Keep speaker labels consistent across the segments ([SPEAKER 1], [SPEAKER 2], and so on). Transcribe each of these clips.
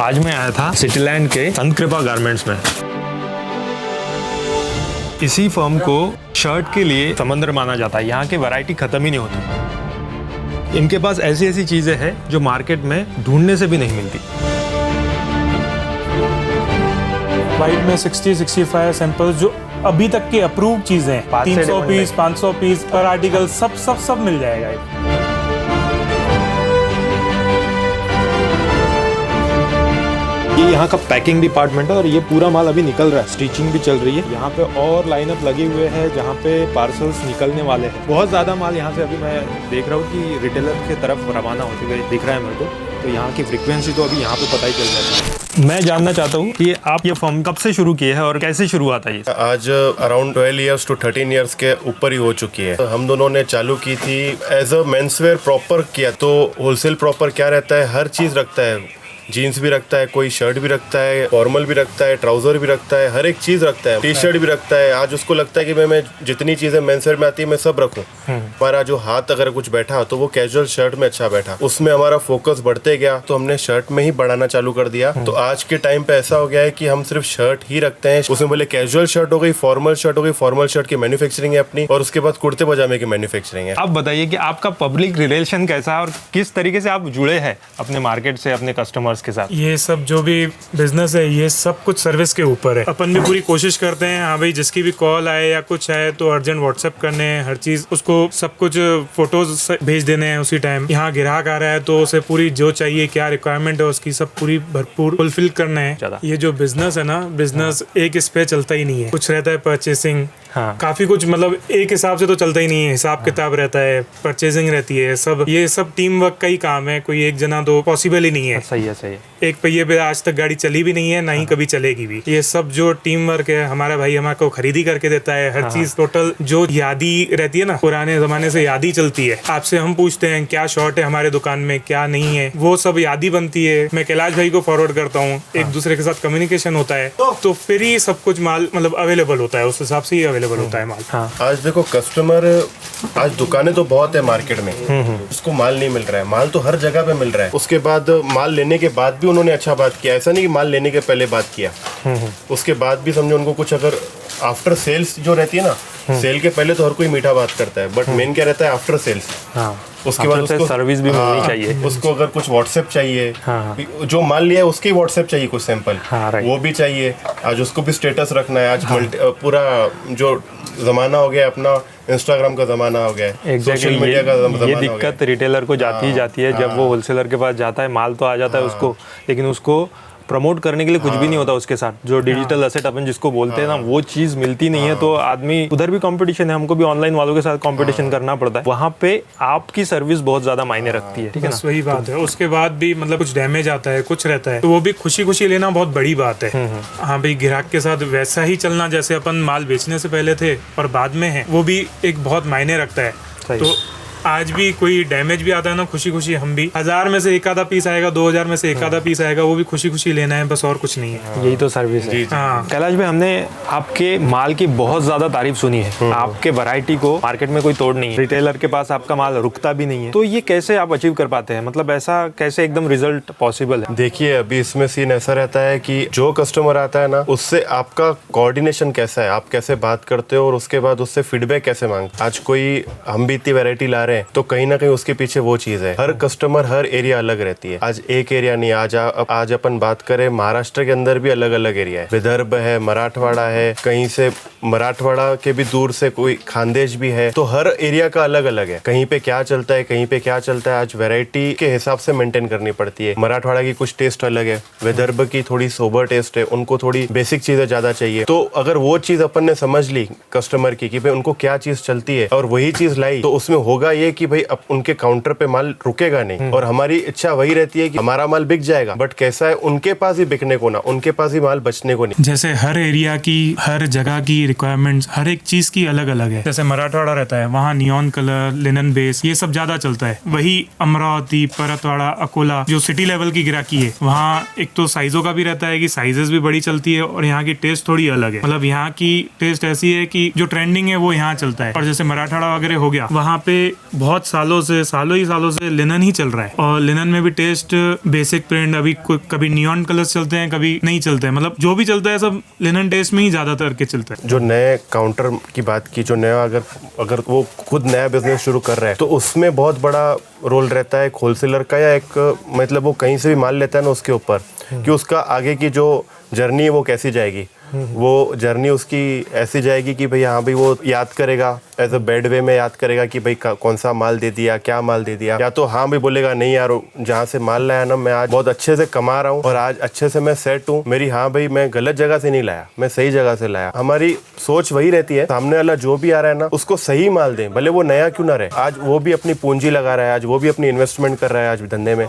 [SPEAKER 1] आज मैं आया था सिटीलैंड के संत कृपा गारमेंट्स में। इसी फर्म को शर्ट के लिए समंदर माना जाता है। यहाँ की वैरायटी खत्म ही नहीं होती। इनके पास ऐसी ऐसी चीजें हैं जो मार्केट में ढूंढने से भी नहीं मिलती।
[SPEAKER 2] वाइट में 60-65 सैंपल्स जो अभी तक की अप्रूव चीजें हैं, 300 पीस 500 पीस पर आर्टिकल सब मिल जाएगा।
[SPEAKER 1] ये यहाँ का पैकिंग डिपार्टमेंट है और ये पूरा माल अभी निकल रहा है, स्टिचिंग भी चल रही है। यहाँ पे और लाइनअप लगे हुए हैं जहाँ पे पार्सल्स निकलने वाले हैं। बहुत ज़्यादा माल यहाँ से अभी मैं देख रहा हूँ कि रिटेलर की तरफ रवाना होते हुए दिख रहा है मेरे को। तो यहाँ की फ्रीक्वेंसी तो अभी यहाँ पे पता ही चल जाता है। मैं जानना चाहता हूँ कि आप ये फर्म कब से शुरू किए हैं और कैसे शुरुआत है? ये
[SPEAKER 3] आज अराउंड 12 ईयर्स टू 13 ईयर्स के ऊपर ही हो चुकी है। हम दोनों ने चालू की थी एज अ मेंसवेयर प्रॉपर किया। तो होलसेल प्रॉपर क्या रहता है, हर चीज़ रखता है। जीन्स भी रखता है, कोई शर्ट भी रखता है, फॉर्मल भी रखता है, ट्राउजर भी रखता है, हर एक चीज रखता है, टी शर्ट भी रखता है। आज उसको लगता है कि मैं जितनी चीजें मेंसवेयर में आती है मैं सब रखूं। हमारा जो हाथ अगर कुछ बैठा तो वो कैजुअल शर्ट में अच्छा बैठा, उसमें हमारा फोकस बढ़ते गया। तो हमने शर्ट में ही बढ़ाना चालू कर दिया। तो आज के टाइम पे ऐसा हो गया है कि हम सिर्फ शर्ट ही रखते हैं। उसमें बोले कैजुअल शर्ट हो गई, फॉर्मल शर्ट हो गई, फॉर्मल शर्ट की मैन्युफैक्चरिंग है अपनी, और उसके बाद कुर्ते पजामे की मैन्युफैक्चरिंग है।
[SPEAKER 1] आप बताइए कि आपका पब्लिक रिलेशन कैसा है और किस तरीके से आप जुड़े हैं अपने मार्केट से, अपने कस्टमर्स के साथ?
[SPEAKER 2] ये सब जो भी बिजनेस है ये सब कुछ सर्विस के ऊपर है। अपन भी पूरी कोशिश करते हैं, हाँ भाई जिसकी भी कॉल आए या कुछ आए तो अर्जेंट व्हाट्सएप करने हैं, हर चीज उसको सब कुछ फोटोज भेज देने हैं उसी टाइम। यहाँ ग्राहक आ रहा है तो उसे पूरी जो चाहिए, क्या रिक्वायरमेंट है उसकी सब पूरी भरपूर फुलफिल करना है। ये जो बिजनेस है ना, बिजनेस एक इस पे चलता ही नहीं है। कुछ रहता है परचेसिंग, काफी कुछ, मतलब एक हिसाब से तो चलता ही नहीं है। हिसाब किताब रहता है, परचेसिंग रहती है, सब ये सब टीम वर्क का ही काम है। कोई एक जना तो पॉसिबल ही नहीं है।
[SPEAKER 1] सही है, सही है।
[SPEAKER 2] एक पहिए पे आज तक गाड़ी चली भी नहीं है, ना ही कभी चलेगी भी। ये सब जो टीम वर्क है, हमारा भाई हमारे को खरीदी करके देता है हर चीज। टोटल जो यादी रहती है ना, पुराने जमाने से यादी चलती है। आपसे हम पूछते हैं क्या शॉर्ट है हमारे दुकान में, क्या नहीं है, वो सब यादी बनती है। मैं कैलाश भाई को फॉरवर्ड करता हूँ, एक दूसरे के साथ कम्युनिकेशन होता है, तो फिर ही सब कुछ माल मतलब अवेलेबल होता है, उस हिसाब से ही अवेलेबल होता है माल।
[SPEAKER 3] आज देखो कस्टमर, आज दुकानें तो बहुत है मार्केट में, उसको माल नहीं मिल रहा है। माल तो हर जगह पे मिल रहा है। उसके बाद माल लेने के बाद भी उन्होंने अच्छा बात किया, ऐसा नहीं कि माल लेने के पहले बात किया। उसके बाद भी समझो उनको कुछ, अगर आफ्टर सेल्स जो रहती है ना, सेल के पहले तो हर कोई मीठा बात करता है, बट मेन क्या रहता है आफ्टर सेल्स। उसके बाद उसको
[SPEAKER 1] सर्विस भी मिलनी चाहिए।
[SPEAKER 3] उसको अगर कुछ व्हाट्सएप चाहिए, जो माल लिया है उसके व्हाट्सएप चाहिए, कुछ सैंपल वो भी चाहिए। आज उसको भी स्टेटस रखना है। आज पूरा जो जमाना हो गया अपना, इंस्टाग्राम का जमाना हो गया है, सोशल मीडिया का जमाना हो गया।
[SPEAKER 1] ये दिक्कत रिटेलर को जाती ही जाती है। जब वो होलसेलर के पास जाता है, माल तो आ जाता है उसको, लेकिन उसको प्रमोट करने के लिए कुछ भी नहीं होता उसके साथ। जो डिजिटल एसेट अपन जिसको बोलते हैं ना, वो चीज मिलती नहीं है। तो आदमी, उधर भी कंपटीशन है, हमको भी ऑनलाइन वालों के साथ कंपटीशन करना पड़ता है। वहाँ पे आपकी सर्विस बहुत ज्यादा मायने रखती है। ठीक है ना,
[SPEAKER 2] वही बात है। उसके बाद भी मतलब कुछ डैमेज आता है, कुछ रहता है, तो वो भी खुशी खुशी लेना बहुत बड़ी बात है। हाँ भाई, ग्राहक के साथ वैसा ही चलना जैसे अपन माल बेचने से पहले थे और बाद में है, वो भी एक बहुत मायने रखता है। तो आज भी कोई डैमेज भी आता है ना, खुशी खुशी हम भी 1000 में से एक आधा पीस आएगा, 2000 में से एक आधा पीस आएगा, वो भी खुशी खुशी लेना है, बस और कुछ नहीं है।
[SPEAKER 1] यही तो सर्विस है। कैलाश भाई, हमने आपके माल की बहुत ज्यादा तारीफ सुनी है। आपके वैरायटी को मार्केट में कोई तोड़ नहीं है, रिटेलर के पास आपका माल रुकता भी नहीं है। तो ये कैसे आप अचीव कर पाते हैं? मतलब ऐसा कैसे एकदम रिजल्ट पॉसिबल है?
[SPEAKER 3] देखिए, अभी इसमें सीन ऐसा रहता है कि जो कस्टमर आता है ना, उससे आपका कोऑर्डिनेशन कैसा है, आप कैसे बात करते हो, और उसके बाद उससे फीडबैक कैसे मांगते। आज कोई हम भी इतनी वैरायटी ला रहे हैं तो कहीं ना कहीं उसके पीछे वो चीज है। हर कस्टमर, हर एरिया अलग रहती है। आज एक एरिया नहीं, आज अपन बात करें महाराष्ट्र के अंदर भी अलग अलग एरिया है। विदर्भ है, मराठवाड़ा है, कहीं से मराठवाड़ा के भी दूर से कोई खानदेश भी है। तो हर एरिया का अलग अलग है, कहीं पे क्या चलता है, कहीं पे क्या चलता है। आज वैरायटी के हिसाब से मेंटेन करनी पड़ती है। मराठवाड़ा की कुछ टेस्ट अलग है, विदर्भ की थोड़ी सोबर टेस्ट है, उनको थोड़ी बेसिक चीजें ज्यादा चाहिए। तो अगर वो चीज अपन ने समझ ली कस्टमर की कि भाई उनको क्या चीज चलती है और वही चीज लाई, तो उसमें होगा ये कि भाई अब उनके काउंटर पे माल रुकेगा नहीं। और हमारी इच्छा वही रहती है कि हमारा माल बिक जाएगा, बट कैसा है, उनके पास ही बिकने को ना, उनके पास ही माल बचने को नहीं।
[SPEAKER 2] जैसे हर एरिया की, हर जगह की रिक्वायरमेंट्स हर एक चीज की अलग अलग है। जैसे मराठवाड़ा रहता है, वहाँ नियॉन कलर, लिनन बेस, ये सब ज्यादा चलता है। वही अमरावती, परतवाड़ा, अकोला, जो सिटी लेवल की गिराकी है, वहाँ एक तो साइजों का भी रहता है कि साइजेस भी बड़ी चलती है, और यहाँ की टेस्ट थोड़ी अलग है। मतलब यहाँ की टेस्ट ऐसी है कि जो ट्रेंडिंग है वो यहाँ चलता है। और जैसे मराठवाड़ा वगैरह हो गया, वहाँ पे बहुत सालों से लिनन ही चल रहा है, और लिनन में भी टेस्ट बेसिक प्रिंट, अभी कभी नियॉन कलर्स चलते हैं, कभी नहीं चलते हैं, मतलब जो भी चलता है सब लिनन टेस्ट में ही ज्यादातर के चलता है।
[SPEAKER 3] जो नए काउंटर की बात की, जो नया अगर वो खुद नया बिजनेस शुरू कर रहा है तो उसमें बहुत बड़ा रोल रहता है एक होलसेलर का, या एक मतलब वो कहीं से भी माल लेता है ना उसके ऊपर, कि उसका आगे की जो जर्नी है वो कैसी जाएगी। वो जर्नी उसकी ऐसी जाएगी कि भाई हाँ भाई वो याद करेगा, एज अ बैड वे में याद करेगा कि भाई कौन सा माल दे दिया, क्या माल दे दिया, या तो हाँ भाई बोलेगा नहीं यार जहाँ से माल लाया ना मैं आज बहुत अच्छे से कमा रहा हूँ और आज अच्छे से मैं सेट हूँ, मेरी हाँ भाई मैं गलत जगह से नहीं लाया, मैं सही जगह से लाया। हमारी सोच वही रहती है, सामने वाला जो भी आ रहा है ना उसको सही माल दें, भले वो नया क्यों ना रहे। आज वो भी अपनी पूंजी लगा रहा है, आज वो भी अपनी इन्वेस्टमेंट कर रहा है आज धंधे में,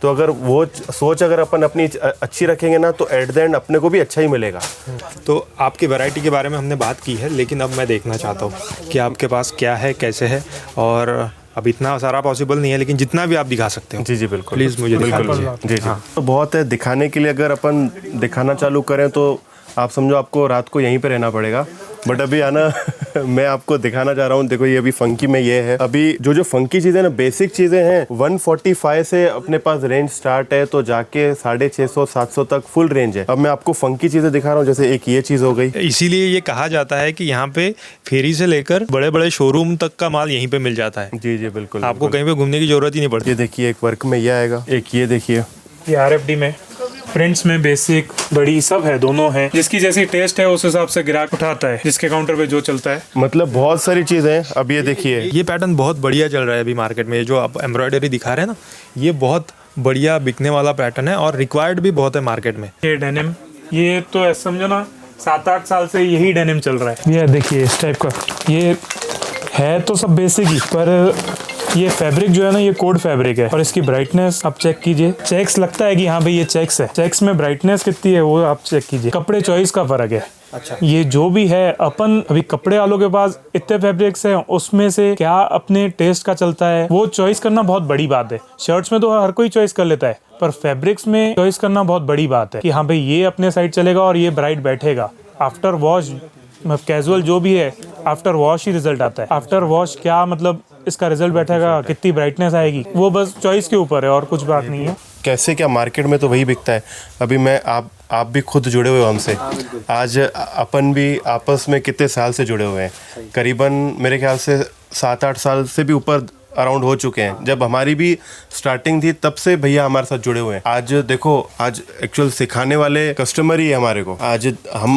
[SPEAKER 3] तो अगर वो सोच अगर अपन अपनी अच्छी रखेंगे ना तो एट द एंड अपने को भी अच्छा ही मिलेगा।
[SPEAKER 1] तो आपकी वैरायटी के बारे में हमने बात की है, लेकिन अब मैं देखना चाहता हूँ कि आपके पास क्या है, कैसे है, और अब इतना सारा पॉसिबल नहीं है, लेकिन जितना भी आप दिखा सकते हो।
[SPEAKER 3] जी जी बिल्कुल,
[SPEAKER 1] प्लीज़ मुझे दिखा दीजिए।
[SPEAKER 3] जी जी। तो बहुत है दिखाने के लिए, अगर अपन दिखाना चालू करें तो आप समझो आपको रात को यहीं पे रहना पड़ेगा, बट अभी आना मैं आपको दिखाना चाह रहा हूँ। देखो ये अभी फंकी में ये है, अभी जो फंकी चीज़ें ना, बेसिक चीज़ें हैं 145 से अपने पास रेंज स्टार्ट है, तो जाके 650-700 तक फुल रेंज है। अब मैं आपको फंकी चीज़ें दिखा रहा हूँ, जैसे एक ये चीज़ हो गई।
[SPEAKER 1] इसीलिए ये कहा जाता है कि यहाँ पे फेरी से लेकर बड़े बड़े शोरूम तक का माल यहीं पे मिल जाता है।
[SPEAKER 3] जी जी बिल्कुल,
[SPEAKER 1] आपको कहीं पे घूमने की जरूरत ही नहीं पड़ती।
[SPEAKER 3] ये देखिए एक वर्क में ये आएगा, एक ये देखिए,
[SPEAKER 2] ये RFD में प्रिंट्स में बेसिक बड़ी सब है, दोनों है, जिसकी जैसी टेस्ट है उस हिसाब से ग्राहक उठाता है, जिसके काउंटर पे जो चलता है।
[SPEAKER 3] मतलब बहुत सारी चीज़ें हैं। अब ये देखिए,
[SPEAKER 1] ये पैटर्न बहुत बढ़िया चल रहा है अभी मार्केट में, जो आप एम्ब्रॉयडरी दिखा रहे हैं ना, ये बहुत बढ़िया बिकने वाला पैटर्न है और रिक्वायर्ड भी बहुत है मार्केट में।
[SPEAKER 2] ये डेनिम, ये तो ऐसा समझो ना 7-8 साल से यही डेनिम चल रहा है। ये देखिए इस टाइप का, ये है तो सब बेसिक ही, पर ये फैब्रिक जो है ना ये कोड फैब्रिक है, और इसकी ब्राइटनेस आप चेक कीजिए, चेक्स लगता है कि हाँ भाई ये चेक्स है, चेक्स में ब्राइटनेस कितनी है वो आप चेक कीजिए। कपड़े चॉइस का फर्क है। अच्छा, ये जो भी है अपन अभी कपड़े वालों के पास इतने फैब्रिक्स हैं, उसमें से क्या अपने टेस्ट का चलता है वो चॉइस करना बहुत बड़ी बात है। शर्ट्स में तो हर कोई चॉइस कर लेता है, पर फैब्रिक्स में चॉइस करना बहुत बड़ी बात है कि हाँ भाई ये अपने साइड चलेगा और ये ब्राइट बैठेगा। आफ्टर वॉश कैजुअल जो भी है, आफ्टर वॉश ही रिजल्ट आता है। आफ्टर वॉश क्या मतलब इसका रिजल्ट बैठेगा, कितनी ब्राइटनेस आएगी, वो बस चॉइस के ऊपर है और कुछ बात नहीं है।
[SPEAKER 3] कैसे क्या मार्केट में तो वही बिकता है। अभी मैं आप भी खुद जुड़े हुए हो हमसे, आज अपन भी आपस में कितने साल से जुड़े हुए हैं, करीबन मेरे ख्याल से 7-8 साल से भी ऊपर अराउंड हो चुके हैं। जब हमारी भी स्टार्टिंग थी तब से भैया हमारे साथ जुड़े हुए हैं। आज देखो, आज एक्चुअल सिखाने वाले कस्टमर ही है हमारे को। आज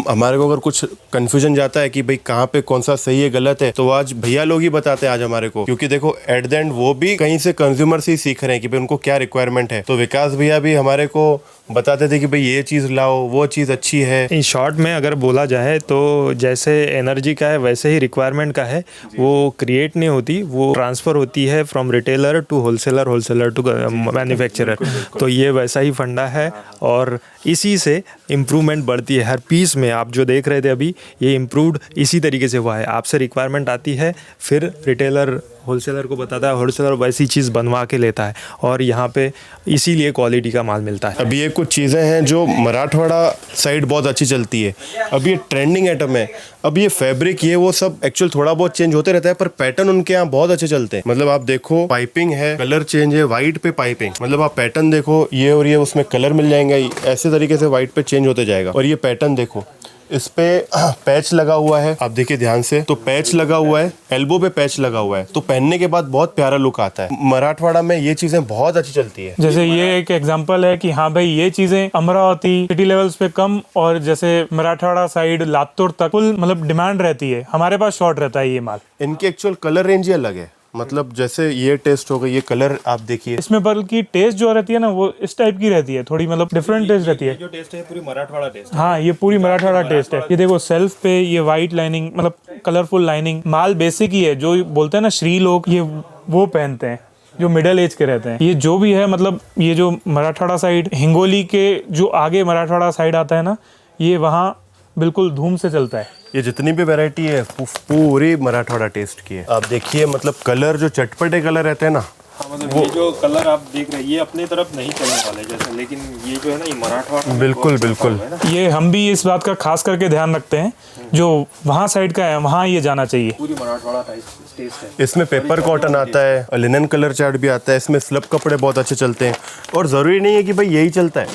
[SPEAKER 3] हमारे को अगर कुछ कंफ्यूजन जाता है कि भाई कहाँ पे कौन सा सही है गलत है, तो आज भैया लोग ही बताते हैं आज हमारे को, क्योंकि देखो एट द एंड वो भी कहीं से कंज्यूमर से ही सीख रहे हैं कि भाई उनको क्या रिक्वायरमेंट है। तो विकास भैया भी हमारे को बताते थे कि भाई ये चीज़ लाओ, वो चीज़ अच्छी है।
[SPEAKER 1] इन शॉर्ट में अगर बोला जाए तो जैसे एनर्जी का है वैसे ही रिक्वायरमेंट का है, वो क्रिएट नहीं होती, वो ट्रांसफ़र होती है from retailer to wholesaler, wholesaler to manufacturer. तो ये वैसा ही फंडा है और इसी से इम्प्रूवमेंट बढ़ती है हर पीस में। आप जो देख रहे थे अभी, ये इम्प्रूव्ड इसी तरीके से हुआ है। आपसे रिक्वायरमेंट आती है, फिर रिटेलर होलसेलर को बताता है, होलसेलर वैसी चीज़ बनवा के लेता है, और यहाँ पे इसीलिए क्वालिटी का माल मिलता है।
[SPEAKER 3] अभी ये कुछ चीज़ें हैं जो मराठवाड़ा साइड बहुत अच्छी चलती है, अभी ये ट्रेंडिंग आइटम है। अब ये फैब्रिक ये वो सब एक्चुअल थोड़ा बहुत चेंज होते रहता है, पर पैटर्न उनके यहाँ बहुत अच्छे चलते हैं। मतलब आप देखो पाइपिंग है, कलर चेंज है, व्हाइट पे पाइपिंग, मतलब आप पैटर्न देखो, ये और ये उसमें कलर मिल जाएंगे, ऐसे तरीके से व्हाइट पे चेंज होते जाएगा। और ये पैटर्न देखो, इस पे पैच लगा हुआ है, आप देखिए ध्यान से, तो पैच लगा हुआ है, एल्बो पे पैच लगा हुआ है, तो पहनने के बाद बहुत प्यारा लुक आता है। मराठवाड़ा में ये चीजें बहुत अच्छी चलती है।
[SPEAKER 2] जैसे ये एक एग्जांपल है कि हाँ भाई ये चीजें अमरावती सिटी लेवल्स पे कम, और जैसे मराठवाड़ा साइड लातूर तक फुल मतलब डिमांड रहती है, हमारे पास शॉर्ट रहता है ये माल।
[SPEAKER 3] इनकी एक्चुअल कलर रेंज ही अलग है, मतलब जैसे ये टेस्ट हो गई, ये कलर आप देखिए,
[SPEAKER 2] इसमें बल्कि टेस्ट जो रहती है ना वो इस टाइप की रहती है, थोड़ी मतलब डिफरेंट टेस्ट रहती है।
[SPEAKER 1] जो टेस्ट है पूरी मराठवाड़ा टेस्ट।
[SPEAKER 2] हाँ, ये पूरी मराठवाड़ा टेस्ट है। ये देखो सेल्फ पे ये वाइट लाइनिंग, मतलब कलरफुल लाइनिंग, माल बेसिक ही है। जो बोलते हैं ना श्री लोग, ये वो पहनते हैं जो मिडिल एज के रहते हैं। ये जो भी है, मतलब ये जो मराठवाड़ा साइड, हिंगोली के जो आगे मराठवाड़ा साइड आता है ना, ये वहाँ बिल्कुल धूम से चलता है।
[SPEAKER 3] ये जितनी भी वैरायटी है पूरी मराठवाड़ा टेस्ट की है। आप देखिए, मतलब कलर जो चटपटे कलर रहते हैं ना,
[SPEAKER 1] हाँ, मतलब ये जो कलर आप देख रहे हैं ये अपने तरफ नहीं चलने वाले जैसे, लेकिन ये जो है ना ये मराठवाड़ा में
[SPEAKER 3] बिल्कुल
[SPEAKER 1] बहुत चलता
[SPEAKER 3] बिल्कुल
[SPEAKER 1] हुआ है ना।
[SPEAKER 2] ये हम भी इस बात का खास करके ध्यान रखते हैं, जो वहाँ साइड का है वहाँ ये जाना चाहिए।
[SPEAKER 1] पूरी मराठवाड़ा टाइप टेस्ट है।
[SPEAKER 3] इसमें पेपर कॉटन आता है, लिनन कलर चार्ट भी आता है, इसमें स्लब कपड़े बहुत अच्छे चलते हैं। और ज़रूरी नहीं है कि भाई यही चलता है,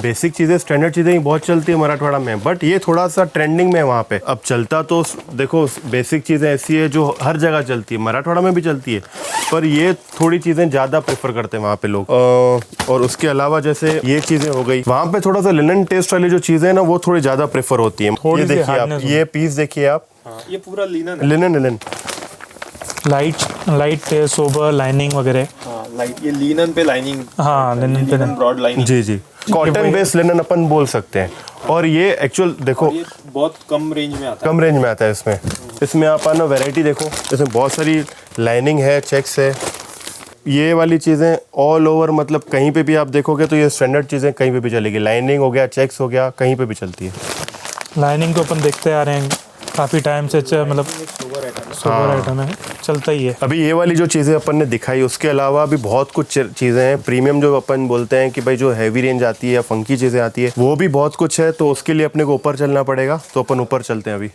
[SPEAKER 3] बेसिक चीज़ें स्टैंडर्ड चीज़ें ही बहुत चलती है मराठवाड़ा में, बट ये थोड़ा सा ट्रेंडिंग में है वहाँ पे। अब चलता तो देखो बेसिक चीज़ें ऐसी है जो हर जगह चलती है, मराठवाड़ा में भी चलती है, पर ये थोड़ी चीज़ें ज़्यादा प्रेफर करते हैं वहाँ पे लोग। और उसके अलावा जैसे ये चीज़ें हो गई, वहाँ पे थोड़ा सा लिनन टेस्ट वाली जो चीज़ें हैं ना वो थोड़ी ज़्यादा प्रेफर होती है।
[SPEAKER 2] थोड़ी
[SPEAKER 3] ये
[SPEAKER 2] सी
[SPEAKER 3] देखिए आप,
[SPEAKER 2] hardness
[SPEAKER 3] ये पीस देखिए आप,
[SPEAKER 1] हाँ, ये पूरा लिनन है।
[SPEAKER 3] लिनन
[SPEAKER 2] लाइट सोबर लाइनिंग वगैरह।
[SPEAKER 1] हाँ, लाइट ये लिनन पे लाइनिंग।
[SPEAKER 2] हाँ, लिनन पे
[SPEAKER 1] ब्रॉड लाइनिंग।
[SPEAKER 3] जी जी, कॉटन बेस्ड लिनन अपन बोल सकते हैं। और ये एक्चुअल देखो
[SPEAKER 1] ये बहुत कम रेंज में आता है।
[SPEAKER 3] कम रेंज में आता है। इसमें आप आना वैरायटी देखो, इसमें बहुत सारी लाइनिंग है, चेक्स है, ये वाली चीज़ें ऑल ओवर, मतलब कहीं पे भी आप देखोगे तो ये स्टैंडर्ड चीज़ें कहीं पे भी चलेगी। लाइनिंग हो गया, चेक्स हो गया, कहीं पे भी चलती है।
[SPEAKER 2] लाइनिंग तो अपन देखते आ रहे हैं काफ़ी टाइम से, मतलब सोबर आइटम है, चलता ही है।
[SPEAKER 3] अभी ये वाली जो चीज़ें अपन ने दिखाई, उसके अलावा भी बहुत कुछ चीज़ें हैं। प्रीमियम जो अपन बोलते हैं कि भाई जो हैवी रेंज आती है या फंकी चीज़ें आती है, वो भी बहुत कुछ है। तो उसके लिए अपने को ऊपर चलना पड़ेगा, तो अपन ऊपर चलते हैं अभी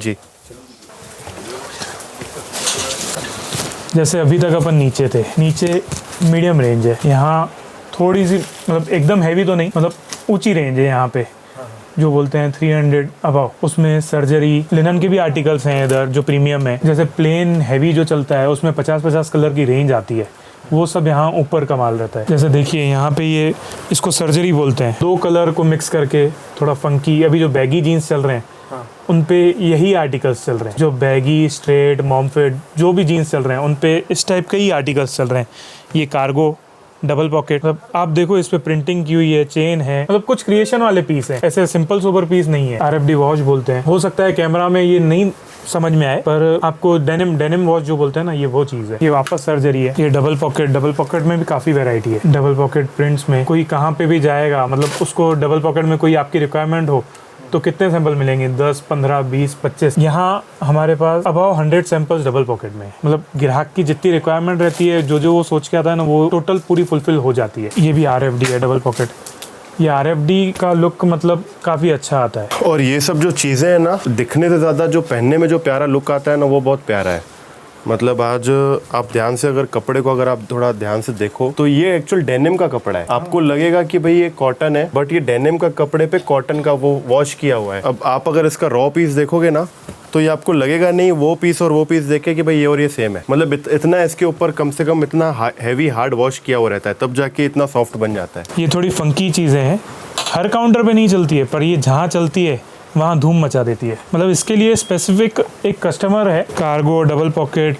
[SPEAKER 3] जी।
[SPEAKER 2] जैसे अभी तक अपन नीचे थे, नीचे मीडियम रेंज है, यहाँ थोड़ी सी मतलब एकदम हैवी तो नहीं, मतलब ऊंची रेंज है यहाँ पे, जो बोलते हैं 300 अबव। उसमें सर्जरी लिनन के भी आर्टिकल्स हैं इधर जो प्रीमियम है। जैसे प्लेन हैवी जो चलता है उसमें 50-50 कलर की रेंज आती है, वो सब यहाँ ऊपर कमाल रहता है। जैसे देखिए यहाँ पे ये इसको सर्जरी बोलते हैं, 2 कलर को मिक्स करके थोड़ा फंकी। अभी जो बैगी जीन्स चल रहे हैं उन पे यही आर्टिकल्स चल रहे हैं, जो बैगी, स्ट्रेट, मॉमफिट जो भी जीन्स चल रहे हैं उन पे इस टाइप के ही आर्टिकल्स चल रहे हैं। ये कार्गो डबल पॉकेट, मतलब आप देखो इस पे प्रिंटिंग की हुई है, चेन है, मतलब कुछ क्रिएशन वाले पीस है, ऐसे सिंपल सोबर पीस नहीं है। RFD वॉच बोलते हैं। हो सकता है कैमरा में ये नहीं समझ में आए, पर आपको डेनिम वॉच जो बोलते हैं ना, ये वो चीज़ है। ये वापस सर्जरी है। ये डबल पॉकेट में भी काफ़ी वैरायटी है। डबल पॉकेट प्रिंट्स में कोई कहाँ पे भी जाएगा, मतलब उसको डबल पॉकेट में कोई आपकी रिक्वायरमेंट हो तो कितने सैंपल मिलेंगे? 10, 15, 20, 25। यहाँ हमारे पास अबाउ 100 सैंपल्स डबल पॉकेट में है। मतलब ग्राहक की जितनी रिक्वायरमेंट रहती है, जो वो सोच के आता है ना, वो टोटल पूरी फुलफिल हो जाती है। ये भी RFD है डबल पॉकेट। ये RFD का लुक मतलब काफ़ी अच्छा आता है।
[SPEAKER 3] और ये सब जो चीज़ें हैं ना, दिखने से ज़्यादा जो पहनने में जो प्यारा लुक आता है ना, वो बहुत प्यारा है। मतलब आज आप ध्यान से अगर कपड़े को अगर आप थोड़ा ध्यान से देखो तो ये एक्चुअल डेनिम का कपड़ा है। आपको लगेगा कि भाई ये कॉटन है, बट ये डेनिम का कपड़े पे कॉटन का वो वॉश किया हुआ है। अब आप अगर इसका रॉ पीस देखोगे ना तो ये आपको लगेगा नहीं वो पीस और वो पीस देखे कि भाई ये और ये सेम है। मतलब इतना इसके ऊपर कम से कम इतना हैवी हार्ड वॉश किया हुआ रहता है, तब जाके इतना सॉफ्ट बन जाता है।
[SPEAKER 2] ये थोड़ी फंकी चीज़ें हैं, हर काउंटर पे नहीं चलती है, पर ये जहाँ चलती है वहाँ धूम मचा देती है। मतलब इसके लिए स्पेसिफिक एक कस्टमर है। कार्गो, डबल पॉकेट,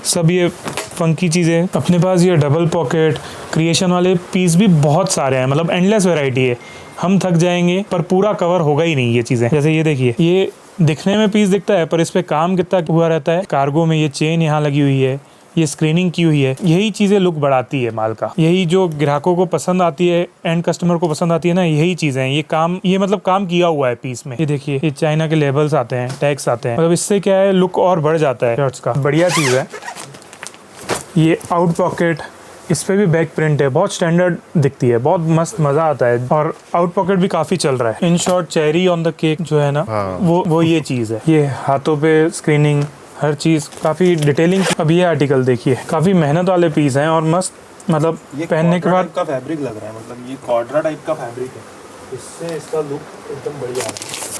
[SPEAKER 2] सब ये फंकी चीज़ें अपने पास। ये डबल पॉकेट क्रिएशन वाले पीस भी बहुत सारे हैं, मतलब एंडलेस वैरायटी है। हम थक जाएंगे पर पूरा कवर होगा ही नहीं ये चीज़ें। जैसे ये देखिए, ये दिखने में पीस दिखता है पर इस पे काम कितना हुआ रहता है। कार्गो में ये चेन यहाँ लगी हुई है, ये स्क्रीनिंग की हुई है। यही चीज़ें लुक बढ़ाती है माल का। यही जो ग्राहकों को पसंद आती है, एंड कस्टमर को पसंद आती है ना, यही चीज़ें हैं। ये मतलब काम किया हुआ है पीस में। ये देखिए, ये चाइना के लेबल्स आते हैं, टैग्स आते हैं, मतलब इससे क्या है लुक और बढ़ जाता है शर्ट्स का। बढ़िया चीज़ है। ये आउट पॉकेट, इस पे भी बैक प्रिंट है, बहुत स्टैंडर्ड दिखती है, बहुत मस्त मज़ा आता है। और आउट पॉकेट भी काफ़ी चल रहा है। In short cherry on the cake जो है ना, वो ये चीज़ है। ये हाथों पे स्क्रीनिंग, हर चीज़ काफ़ी डिटेलिंग। अब ये आर्टिकल देखिए, काफ़ी मेहनत वाले पीस हैं और मस्त, मतलब पहनने के बाद
[SPEAKER 1] का फैब्रिक लग रहा है। मतलब ये कॉड्रा टाइप का फैब्रिक है, इससे इसका लुक एकदम बढ़िया है।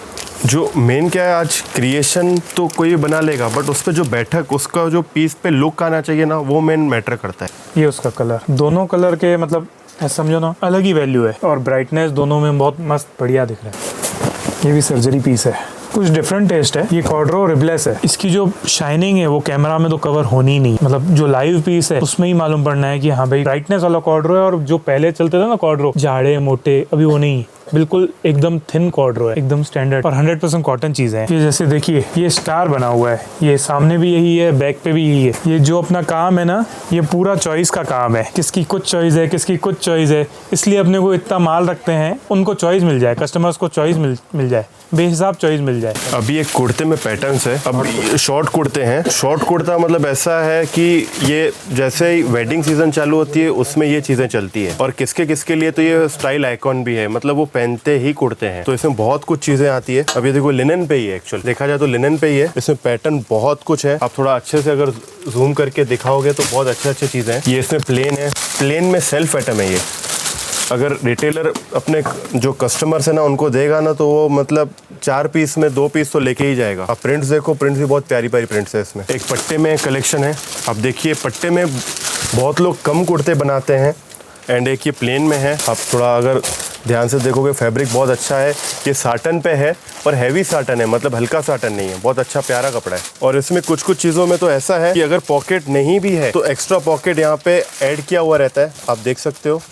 [SPEAKER 3] जो मेन क्या है, आज क्रिएशन तो कोई बना लेगा, बट उस पर जो बैठक, उसका जो पीस पे लुक आना चाहिए ना, वो मेन मैटर करता है।
[SPEAKER 2] ये उसका कलर, दोनों कलर के मतलब समझो ना अलग ही वैल्यू है, और ब्राइटनेस दोनों में बहुत मस्त बढ़िया दिख रहा है। ये भी सर्जरी पीस है, कुछ डिफरेंट टेस्ट है। ये कॉर्ड्रो रिबलेस है। इसकी जो शाइनिंग है वो कैमरा में तो कवर होनी ही नहीं, मतलब जो लाइव पीस है उसमें ही मालूम पड़ना है कि हाँ भाई ब्राइटनेस वाला कॉर्ड्रो है। और जो पहले चलते थे ना कॉर्ड्रो, जाड़े मोटे, अभी वो नहीं, बिल्कुल एकदम थिन कॉर्ड्रो है, एकदम स्टैंडर्ड और 100% कॉटन चीज़ है। ये जैसे देखिए, ये स्टार बना हुआ है, ये सामने भी यही है, बैक पे भी यही है। ये जो अपना काम है ना, ये पूरा चॉइस का काम है। किसकी कुछ चॉइस है, किसकी कुछ चॉइस है, इसलिए अपने को इतना माल रखते हैं, उनको चॉइस मिल जाए, कस्टमर्स को चॉइस मिल जाए। बेहिसाब चॉइस मिल जाए।
[SPEAKER 3] अभी एक कुर्ते में पैटर्न्स है। अब शॉर्ट कुर्ते हैं। शॉर्ट कुर्ता मतलब ऐसा है कि ये जैसे ही वेडिंग सीजन चालू होती है उसमें ये चीजें चलती है, और किसके किसके लिए तो ये स्टाइल आइकॉन भी है, मतलब वो पहनते ही कुर्ते हैं। तो इसमें बहुत कुछ चीजें आती है। अब ये देखो लिनन पे ही है, एक्चुअल देखा जाए तो लिनन पे ही है। इसमें पैटर्न बहुत कुछ है। आप थोड़ा अच्छे से अगर जूम करके दिखाओगे तो बहुत अच्छे चीजें हैं। ये इसमें प्लेन है, प्लेन में सेल्फ आइटम है ये। अगर रिटेलर अपने जो कस्टमर्स है ना उनको देगा ना तो वो मतलब 4 पीस में 2 पीस तो लेके ही जाएगा। अब प्रिंट्स देखो, प्रिंट्स भी बहुत प्यारी प्यारी प्रिंट्स है इसमें। एक पट्टे में कलेक्शन है। अब देखिए पट्टे में बहुत लोग कम कुर्ते बनाते हैं, एंड एक ये प्लेन में है। आप थोड़ा अगर ध्यान से देखोगे फैब्रिक बहुत अच्छा है। ये साटन पे है पर हैवी साटन है, मतलब हल्का साटन नहीं है। बहुत अच्छा प्यारा कपड़ा है। और इसमें कुछ कुछ चीज़ों में तो ऐसा है कि अगर पॉकेट नहीं भी है तो एक्स्ट्रा पॉकेट यहाँ पे ऐड किया हुआ रहता है। आप देख सकते हो,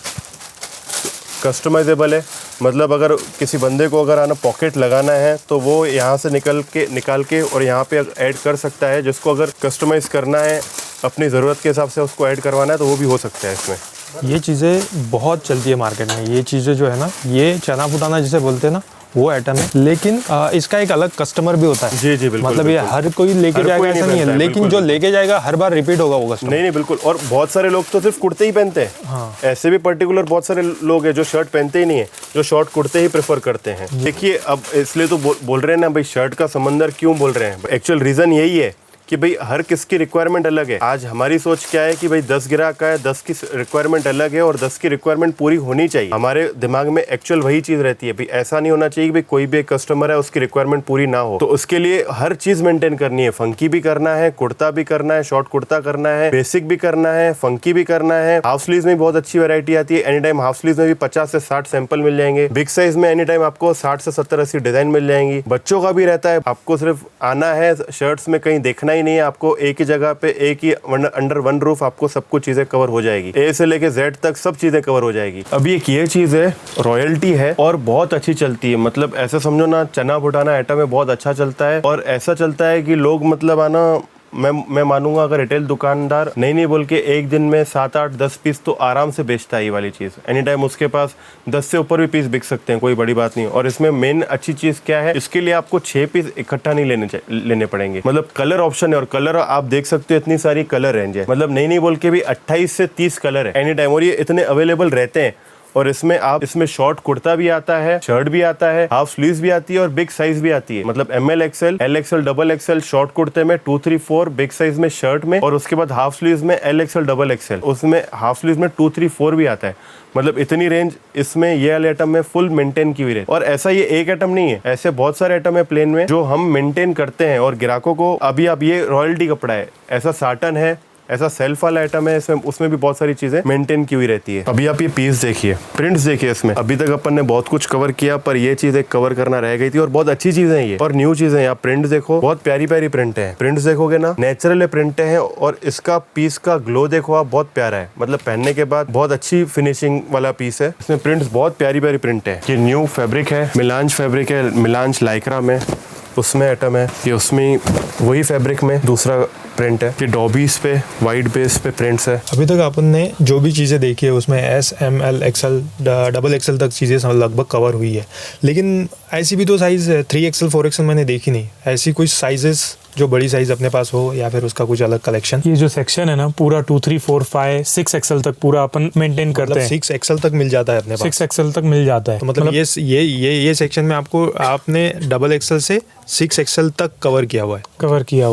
[SPEAKER 3] कस्टमाइजेबल है। मतलब अगर किसी बंदे को अगर आना पॉकेट लगाना है तो वो यहाँ से निकाल के और यहाँ पे ऐड कर सकता है। जिसको अगर कस्टमाइज़ करना है अपनी ज़रूरत के हिसाब से उसको ऐड करवाना है तो वो भी हो सकता है इसमें।
[SPEAKER 1] ये चीज़ें बहुत चलती है मार्केट में। ये चीज़ें जो है ना, ये चना फुटाना जिसे बोलते हैं ना, वो आइटम है। लेकिन इसका एक अलग कस्टमर भी होता है।
[SPEAKER 3] जी जी बिल्कुल।
[SPEAKER 1] मतलब ये हर कोई लेके जाएगा ऐसा नहीं है, लेकिन जो लेके जाएगा हर बार रिपीट होगा वो कस्टमर।
[SPEAKER 3] नहीं बिल्कुल। और बहुत सारे लोग तो सिर्फ कुर्ते ही पहनते हैं।
[SPEAKER 1] हाँ।
[SPEAKER 3] ऐसे भी पर्टिकुलर बहुत सारे लोग हैं जो शर्ट पहनते ही नहीं है, जो शॉर्ट कुर्ते ही प्रेफर करते हैं। देखिए अब इसलिए तो बोल रहे हैं ना भाई, शर्ट का समंदर क्यों बोल रहे हैं। एक्चुअल रीजन यही है कि भाई हर किसकी रिक्वायरमेंट अलग है। आज हमारी सोच क्या है कि भाई 10 ग्राहक का है, 10 की रिक्वायरमेंट अलग है और 10 की रिक्वायरमेंट पूरी होनी चाहिए। हमारे दिमाग में एक्चुअल वही चीज रहती है। भाई ऐसा नहीं होना चाहिए कि भाई कोई भी एक कस्टमर है उसकी रिक्वायरमेंट पूरी ना हो। तो उसके लिए हर चीज मेंटेन करनी है। फंकी भी करना है, कुर्ता भी करना है, शॉर्ट कुर्ता करना है, बेसिक भी करना है, फंकी भी करना है। हाफ स्लीव में बहुत अच्छी वैरायटी आती है। एनी टाइम हाफ स्लीव में भी 50 से 60 सैंपल मिल जाएंगे। बिग साइज में एनी टाइम आपको 60 से 70 80 डिजाइन मिल जाएंगी। बच्चों का भी रहता है। आपको सिर्फ आना है, शर्ट्स में कहीं देखना ही नहीं है। आपको एक ही जगह पे एक ही अंडर वन रूफ आपको सब कुछ चीजें कवर हो जाएगी। ए से लेके जेड तक सब चीजें कवर हो जाएगी। अभी एक ये चीज है, रॉयल्टी है और बहुत अच्छी चलती है। मतलब ऐसा समझो ना, चना फुटाना आइटम है, बहुत अच्छा चलता है। और ऐसा चलता है कि लोग मतलब आना, मैं मानूंगा अगर रिटेल दुकानदार नहीं बोल के एक दिन में 7 8 10 पीस तो आराम से बेचता है ये वाली चीज़। एनी टाइम उसके पास 10 से ऊपर भी पीस बिक सकते हैं, कोई बड़ी बात नहीं। और इसमें मेन अच्छी चीज़ क्या है, इसके लिए आपको 6 पीस इकट्ठा नहीं लेने पड़ेंगे। मतलब कलर ऑप्शन है, और कलर आप देख सकते हो इतनी सारी कलर रेंज है। मतलब नहीं बोल के भी 28 से 30 कलर है एनी टाइम, और ये इतने अवेलेबल रहते हैं। और इसमें शॉर्ट कुर्ता भी आता है, शर्ट भी आता है, हाफ स्लीव्स भी आती है और बिग साइज भी आती है। मतलब ML XL, LXL, XXL short कुर्ते में, 2 3 4 बिग साइज में शर्ट में, और उसके बाद हाफ स्लीव्स में LXL, XXL, उसमें हाफ स्लीव्स में 2 3 4 भी आता है। मतलब इतनी रेंज इसमें ये वाले आइटम में फुल मेंटेन की हुई रहती है। और ऐसा ये एक आइटम नहीं है, ऐसे बहुत सारे आइटम है प्लेन में जो हम मेंटेन करते हैं और ग्राहकों को। अभी अब ये रॉयल्टी कपड़ा है, ऐसा साटन है, ऐसा सेल्फ वाला आइटम है, इसमें उसमें भी बहुत सारी चीजें मेंटेन की हुई रहती है। अभी आप ये पीस देखिए, प्रिंट्स देखिए। इसमें अभी तक अपन ने बहुत कुछ कवर किया पर ये चीजें कवर करना रह गई थी, और बहुत अच्छी चीजें हैं ये और न्यू चीजें हैं। आप प्रिंट देखो, बहुत प्यारी प्यारी प्रिंट है। प्रिंट्स देखोगे ना, नेचुरल प्रिंट है, और इसका पीस का ग्लो देखो आप, बहुत प्यारा है। मतलब पहनने के बाद बहुत अच्छी फिनिशिंग वाला पीस है। इसमें प्रिंट्स बहुत प्यारी प्यारी प्रिंट है। ये न्यू फैब्रिक है, मिलांज फैब्रिक है, मिलांज लाइक्रा में उसमें आइटम है। ये उसमें वही फैब्रिक में दूसरा प्रिंट है। ये डॉबीज पे वाइट बेस पे प्रिंट्स है।
[SPEAKER 1] अभी तक अपन ने जो भी चीज़ें देखी है उसमें S, M, L, XL, XXL तक चीज़ें लगभग कवर हुई है। लेकिन ऐसी भी तो साइज़ 3XL 4XL मैंने देखी नहीं। ऐसी कुछ साइजेस जो बड़ी साइज अपने पास हो, या फिर उसका कुछ अलग कलेक्शन।
[SPEAKER 2] ये जो सेक्शन है ना पूरा 2 3 4 5 6XL तक पूरा अपन मेंटेन करते हैं।
[SPEAKER 1] 6XL तक मिल जाता है अपने पास।
[SPEAKER 2] 6XL तक मिल जाता है।
[SPEAKER 1] तो मतलब ये सेक्शन में आपने XXL से 6XL तक कवर किया हुआ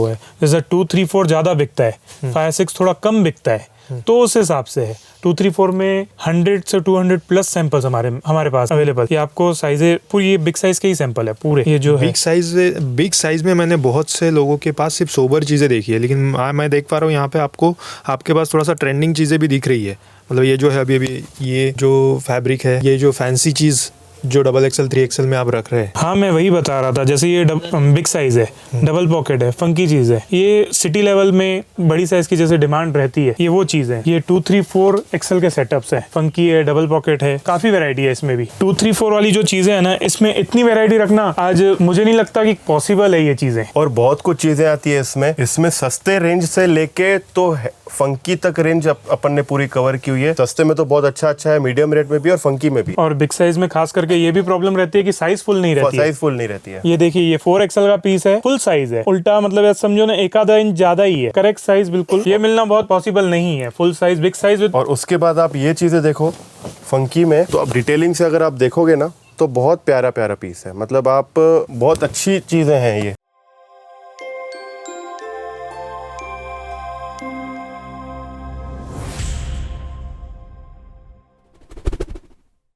[SPEAKER 1] है।
[SPEAKER 2] जैसे 2 3 4 ज्यादा बिकता है, 5 6 थोड़ा कम बिकता है, तो उस हिसाब से है। 2 3 4 में 100 से 200 प्लस सैंपल्स हमारे पास अवेलेबल। ये आपको साइजे पूरी, ये बिग साइज के ही सैंपल है पूरे। ये जो
[SPEAKER 1] बिग साइज में मैंने बहुत से लोगों के पास सिर्फ सोबर चीज़ें देखी है, लेकिन मैं देख पा रहा हूँ यहाँ पे आपके पास थोड़ा सा ट्रेंडिंग चीज़ें भी दिख रही है। मतलब ये जो है अभी ये जो फैब्रिक है, ये जो फैंसी चीज़ जो XXL 3XL में आप रख रहे हैं।
[SPEAKER 2] हाँ, मैं वही बता रहा था। जैसे ये बिग साइज है, डबल पॉकेट है, फंकी चीज है। ये सिटी लेवल में बड़ी साइज की जैसे डिमांड रहती है, ये वो चीज है। ये 2 3 4 XL के सेटअप्स है, फंकी है, डबल पॉकेट है, काफी वैरायटी है इसमें भी। 2 3 4 वाली जो चीजें है ना, इसमें इतनी वैरायटी रखना आज मुझे नहीं लगता कि पॉसिबल है ये चीजें।
[SPEAKER 3] और बहुत कुछ चीजें आती है इसमें सस्ते रेंज से लेके तो फंकी तक रेंज अपन ने पूरी कवर की हुई है। सस्ते में तो बहुत अच्छा है, मीडियम रेट में भी और फंकी में भी।
[SPEAKER 2] और बिग साइज में खास करके ये भी प्रॉब्लम रहती है कि साइज फुल नहीं रहती है।
[SPEAKER 3] साइज फुल नहीं रहती है।
[SPEAKER 2] ये देखिए, ये 4XL का पीस है, फुल साइज है। उल्टा मतलब ऐसा समझो ना, एक आधा इंच ज्यादा ही है। करेक्ट साइज बिल्कुल ये मिलना बहुत पॉसिबल नहीं है, फुल साइज बिग साइज।
[SPEAKER 3] और उसके बाद आप ये चीजें देखो फंकी में, तो अब डिटेलिंग से अगर आप देखोगे ना तो बहुत प्यारा पीस है। मतलब आप बहुत अच्छी चीजें हैं ये।